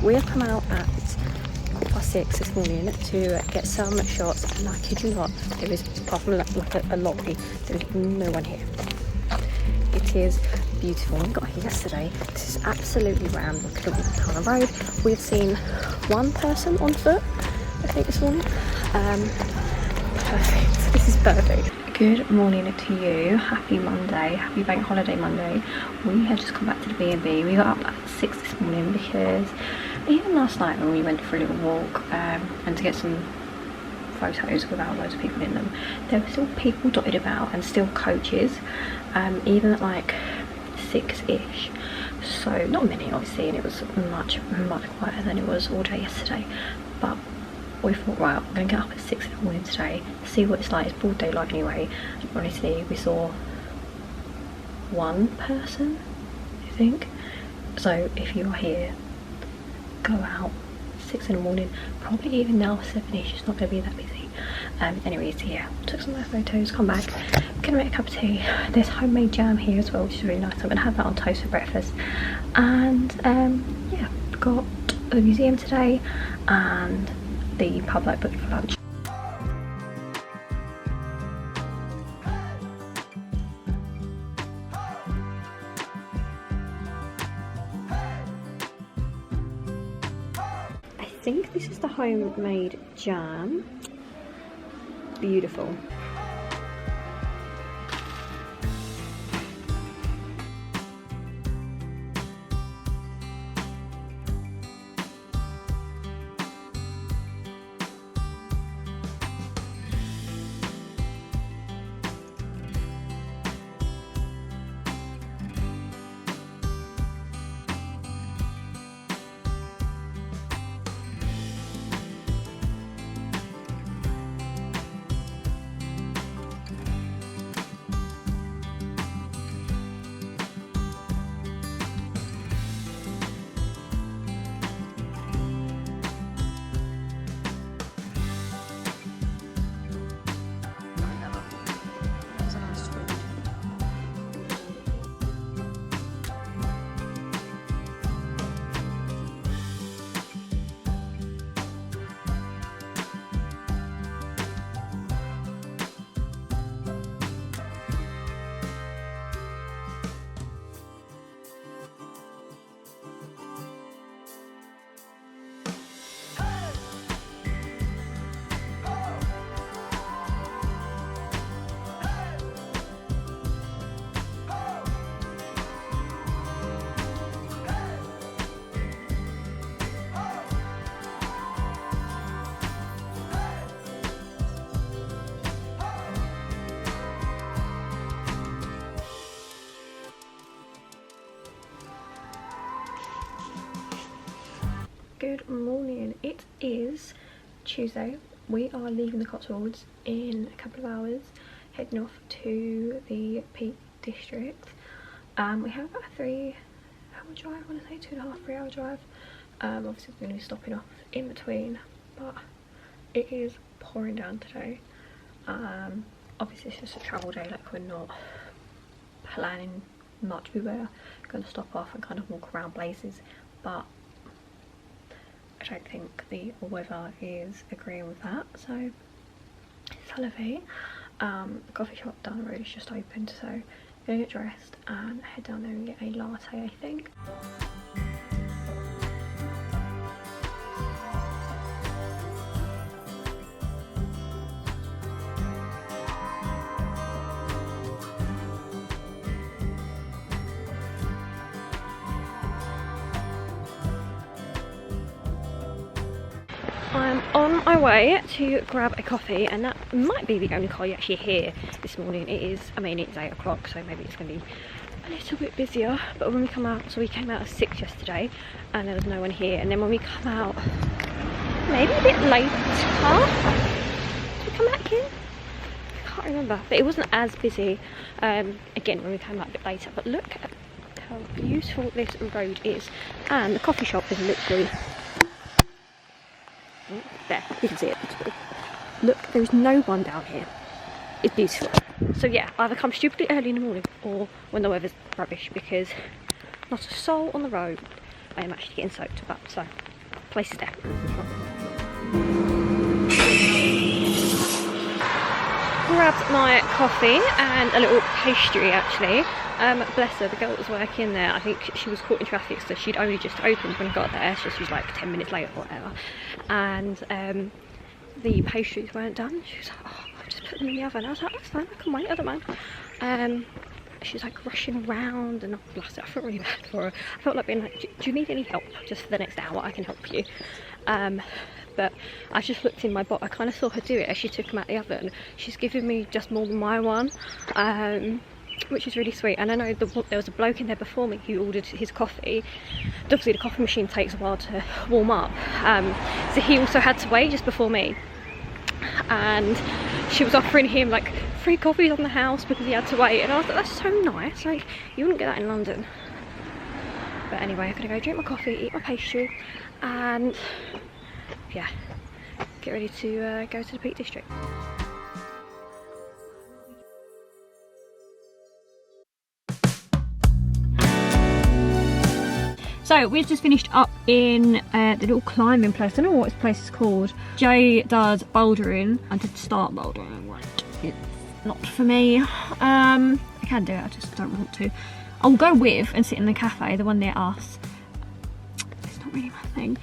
we have come out at 6:15 this morning to get some shots, and I kid you not, there is, apart from like a lorry, there is no one here. It is beautiful. We got here yesterday. This is absolutely rammed. We could have walked down the road. We've seen one person on foot, I think, this morning. Perfect. This is perfect. Good morning to you. Happy Monday. Happy Bank Holiday Monday. We have just come back to the B&B. We got up at 6 this morning because even last night when we went for a little walk and to get some photos without loads of people in them, there were still people dotted about and still coaches, even at like 6ish. So not many obviously, and it was much quieter than it was all day yesterday. But we thought, right, we're going to get up at 6 in the morning today, see what it's like. It's broad daylight anyway. And honestly, we saw one person, I think. So if you are here, go out 6 in the morning, probably even now 7ish, it's not going to be that busy. Anyways, yeah, took some nice photos, come back, gonna make a cup of tea. There's homemade jam here as well, which is really nice. I'm gonna have that on toast for breakfast. And yeah, got the museum today and the pub like booked for lunch. I think this is the homemade jam. Beautiful. Good morning. It is Tuesday. We are leaving the Cotswolds in a couple of hours, heading off to the Peak District. We have about a 3-hour drive, I want to say 2.5, 3-hour drive. Obviously we're going to be stopping off in between, but it is pouring down today. Obviously it's just a travel day, like we're not planning much. We were going to stop off and kind of walk around places, but I don't think the weather is agreeing with that, so it's lovely. The coffee shop down the road is just opened, so I'm gonna get dressed and head down there and get a latte, I think. I'm on my way to grab a coffee, and that might be the only car you actually hear this morning. It is, I mean, it's 8 o'clock, so maybe it's going to be a little bit busier. But when we come out, so we came out at 6 yesterday, and there was no one here. And then when we come out, maybe a bit later, did we come back in? I can't remember, but it wasn't as busy. Again, when we came out a bit later. But look at how beautiful this road is, and the coffee shop is literally there, you can see it. Look, there is no one down here. It's beautiful. So yeah, either come stupidly early in the morning or when the weather's rubbish, because not a soul on the road. I am actually getting soaked, but so place is there. Grabbed my coffee and a little pastry actually. Bless her, the girl that was working there, I think she was caught in traffic, so she'd only just opened when I got there, so she was like 10 minutes late or whatever. And the pastries weren't done. She was like, oh, I'll just put them in the oven. I was like, that's fine, I can wait, I don't mind. She was like rushing around, and bless her, I felt really bad for her. I felt like being like, do you need any help just for the next hour? I can help you. But I just looked in my box. I kind of saw her do it as she took them out the oven. She's given me just more than my one, which is really sweet. And I know there was a bloke in there before me who ordered his coffee. Obviously the coffee machine takes a while to warm up, so he also had to wait just before me. And she was offering him like free coffees on the house because he had to wait, and I was like, that's so nice, like you wouldn't get that in London. But anyway, I'm gonna go drink my coffee, eat my pastry, and yeah, get ready to go to the Peak District. So we've just finished up in the little climbing place. I don't know what this place is called. Jay does bouldering. I did start bouldering, right? It's not for me. I can do it, I just don't want to. I'll go with and sit in the cafe, the one near us. It's not really my thing.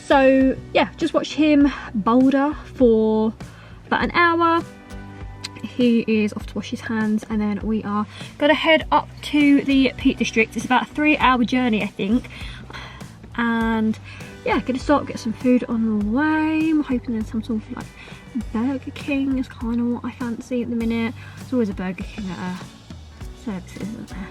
So yeah, just watched him boulder for about an hour. He is off to wash his hands, and then we are gonna head up to the Peak District. It's about a 3-hour journey, I think. And yeah, gonna start get some food on the way. I'm hoping there's some sort of like Burger King is kind of what I fancy at the minute. There's always a Burger King at a service, isn't there?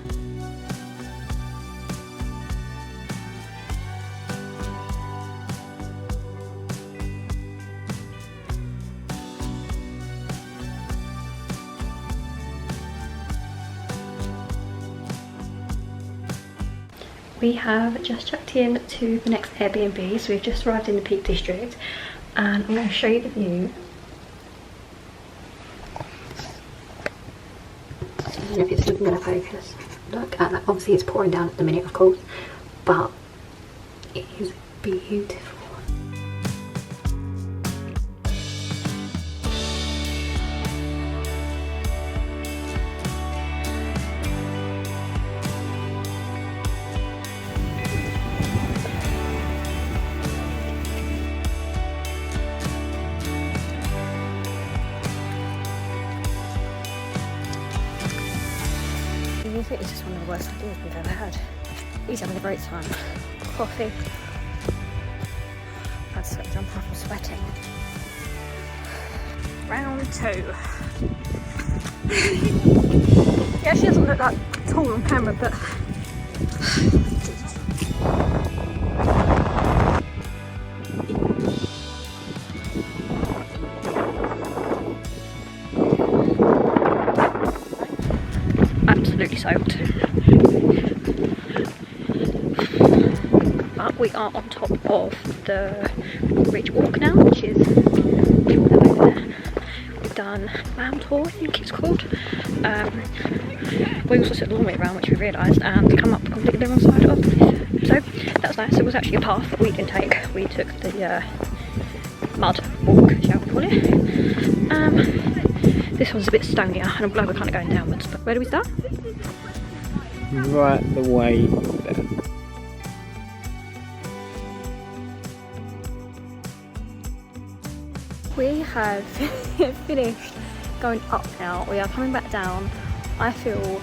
We have just checked in to the next Airbnb, so we've just arrived in the Peak District, and I'm going to show you the view. I don't know if it's even going to focus. Look at that. Obviously it's pouring down at the minute, of course, but it is beautiful. I think this is one of the worst ideas we've ever had. He's having a great time. Coffee. I've had to sweat jump off, I'm sweating. Round 2. Yeah, she doesn't look that tall on camera, but absolutely soaked. But we are on top of the Ridge Walk now, which is over there. We've done Lamb Tour, I think it's called. We also took the long way around, which we realised, and come up completely the wrong side of the place. So that was nice. It was actually a path that we didn't take. We took the mud walk, shall we call it. This one's a bit stonier, and I'm glad we're kind of going downwards. But where do we start? Right the way there. We have finished going up now. We are coming back down. I feel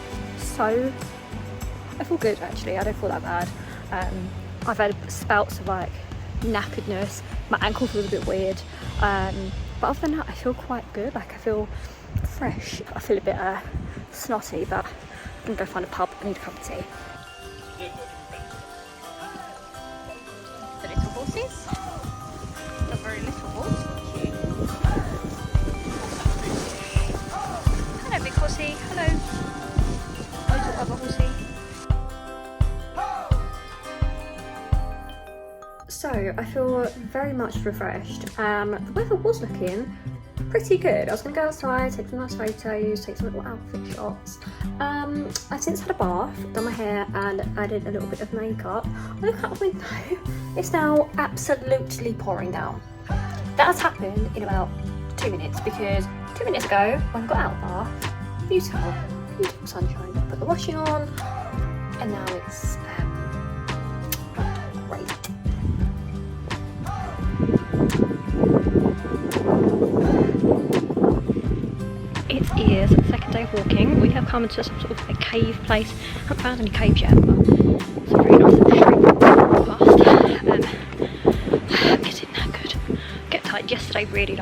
good actually. I don't feel that bad. I've had spouts of like knackeredness. My ankle feels a bit weird. But other than that, I feel quite good. Like I feel fresh. I feel a bit snotty, but I'm gonna go find a pub. I need a cup of tea. The little horses. A very little horse. Hello, big horsey. Hello. Little other horsey. So I feel very much refreshed. The weather was looking pretty good. I was going to go outside, take some nice photos, take some little outfit shots. I since had a bath, done my hair and added a little bit of makeup. I look out the window, it's now absolutely pouring down. That has happened in about 2 minutes because 2 minutes ago when I got out of the bath, beautiful, beautiful sunshine. I put the washing on and now it's great. It is the second day of walking. We have come into some sort of a cave place. I haven't found any caves yet, but it's a very nice little street past. I'm getting that good. Get tight. Yesterday really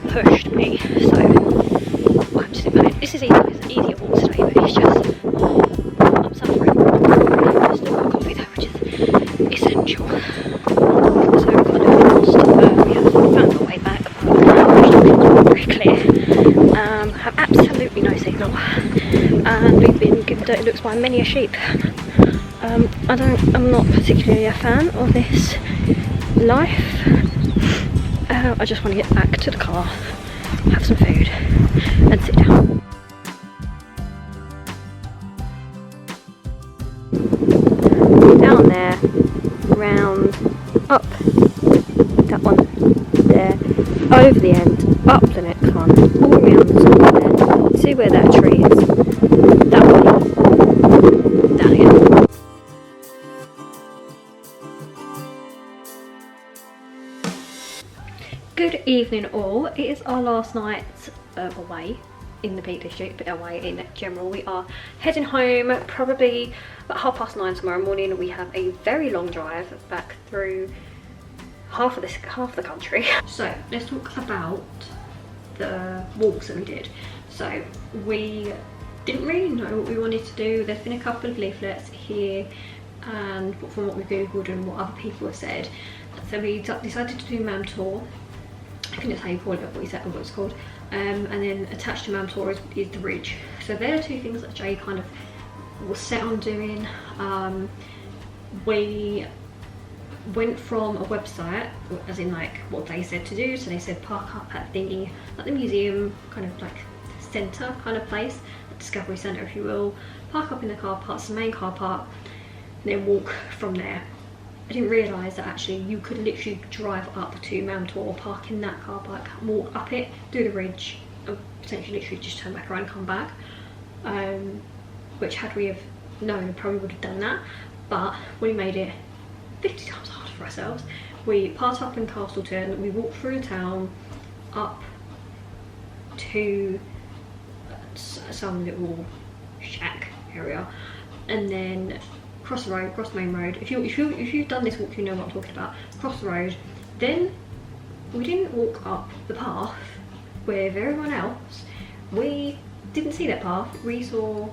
pushed me, so I'm just in pain. This is easier walk today, but it's just I'm suffering. I've still got a coffee though, which is essential. So we've got a little lost. We have found our way back, but it's very clear. Have absolutely no signal, and we've been given dirty looks by many a sheep. I'm not particularly a fan of this life. I just want to get back to the car, have some food, and sit down. Down there, round, up, that one, there, over the end, up the next one, all around there, see where that tree is, that one, down again. Good evening all, it is our last night away in the Peak District, but away in general. We are heading home probably about 9:30 tomorrow morning. We have a very long drive back through half the country. So let's talk about the walks that we did. So we didn't really know what we wanted to do. There's been a couple of leaflets here and from what we googled and what other people have said. So we decided to do Mam Tour. I think that's how you call it, what it's called. And then attached to Mam Tour is the Ridge. So they're two things that Jay kind of was set on doing. We went from a website, as in like what they said to do. So they said park up at thingy, like the museum kind of like centre kind of place, Discovery Centre if you will. Park up in the car park, the main car park, and then walk from there. I didn't realise that actually you could literally drive up to Mam Tour, park in that car park, walk up it, do the Ridge, and potentially literally just turn back around and come back. Which had we have known, we probably would have done that, but we made it 50 times harder for ourselves. We parked up in Castleton, we walked through the town, up to some little shack area, and then cross the road, cross the main road. If you've done this walk, you know what I'm talking about. Cross the road. Then we didn't walk up the path with everyone else. We didn't see that path. We saw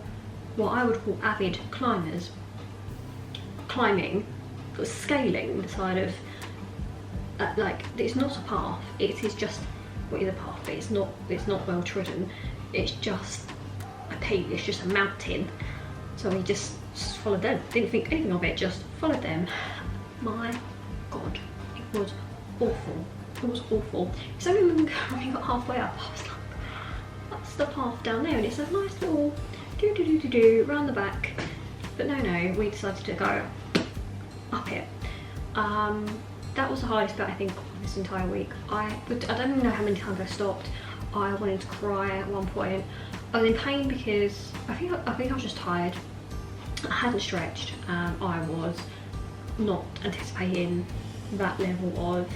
what I would call avid climbers climbing, scaling the side of like, it's not a path. It is just what is a path, but it's not well trodden. It's just a peak. It's just a mountain. So we just followed them, didn't think anything of it, just followed them. My god, it was awful. It was awful. It's only when we got halfway up, I was like, that's the path down there, and it's a nice little do round the back. But no, we decided to go up it. That was the hardest bit I think this entire week. I don't even know how many times I stopped. I wanted to cry at one point. I was in pain because I think I was just tired. I hadn't stretched. I was not anticipating that level of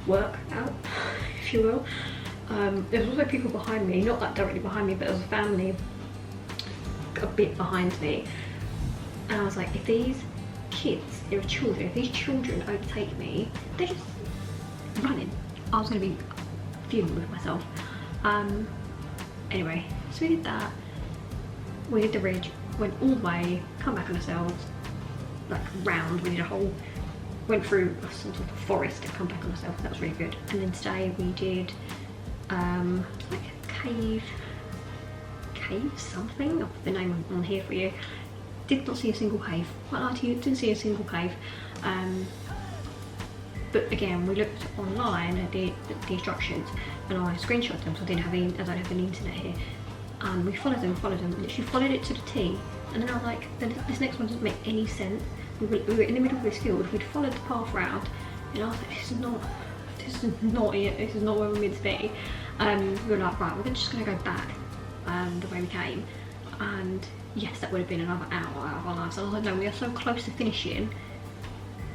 workout, if you will. There was also people behind me, not that directly behind me, but there was a family a bit behind me. And I was like, if these kids, they're children, if these children overtake me, they're just running. I was going to be fuming with myself. Anyway, so we did that. We did the Ridge, went all the way, come back on ourselves, like round. We did a whole, went through some sort of forest and come back on ourselves. That was really good. And then today we did like a cave something. I'll put the name on here for you. Did not see a single cave. Quite like to you, didn't see a single cave. But again, we looked online at the instructions, and I screenshot them, so I don't have any internet here. We followed them, literally followed it to the T, and then I was like, this next one doesn't make any sense. We were in the middle of this field, we'd followed the path round, and I was like, this is not it, this is not where we're meant to be. We were like, right, we're just gonna go back the way we came, and yes, that would have been another hour out of our lives. So I was like, no, we are so close to finishing,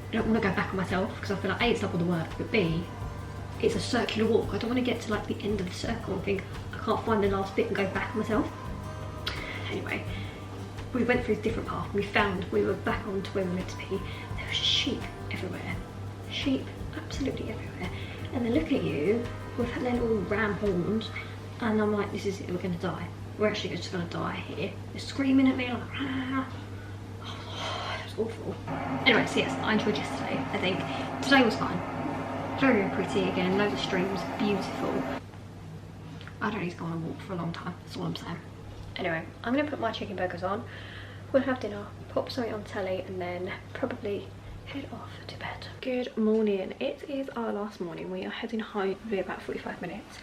I don't want to go back on myself, because I feel like A, it's double the work, but B, it's a circular walk. I don't want to get to like the end of the circle and think I can't find the last bit and go back on myself. Anyway, we went through a different path, we found we were back on to where we were meant to be. There was sheep everywhere. Sheep absolutely everywhere. And they look at you with their little ram horns, and I'm like, this is it, we're gonna die. We're actually just gonna die here. They're screaming at me like, ah. Oh, that was awful. Anyway, so yes, I enjoyed yesterday, I think. Today was fine. Very, very pretty again, loads of streams, beautiful. I don't need to go on a walk for a long time, that's all I'm saying. Anyway, I'm gonna put my chicken burgers on, we'll have dinner, pop something on telly, and then probably head off to bed. Good morning, it is our last morning. We are heading home, it'll be about 45 minutes.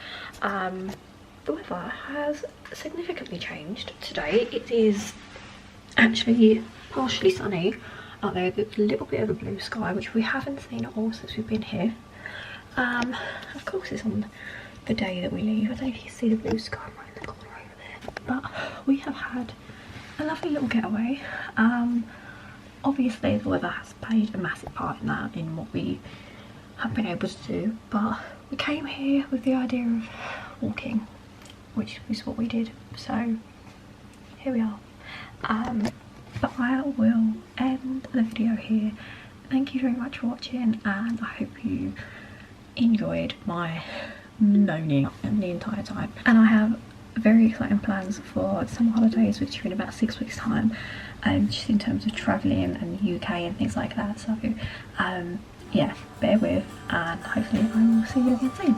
The weather has significantly changed today. It is actually partially sunny out there. There's a little bit of a blue sky, which we haven't seen at all since we've been here. Of course it's on the day that we leave. I don't know if you see the blue sky right in the corner over there, but we have had a lovely little getaway. Obviously the weather has played a massive part in that, in what we have been able to do, but we came here with the idea of walking, which is what we did, so here we are. But I will end the video here. Thank you very much for watching, and I hope you enjoyed my moaning the entire time. And I have very exciting plans for summer holidays, which are in about 6 weeks time, just in terms of travelling and the UK and things like that. So yeah, bear with, and hopefully I will see you again soon.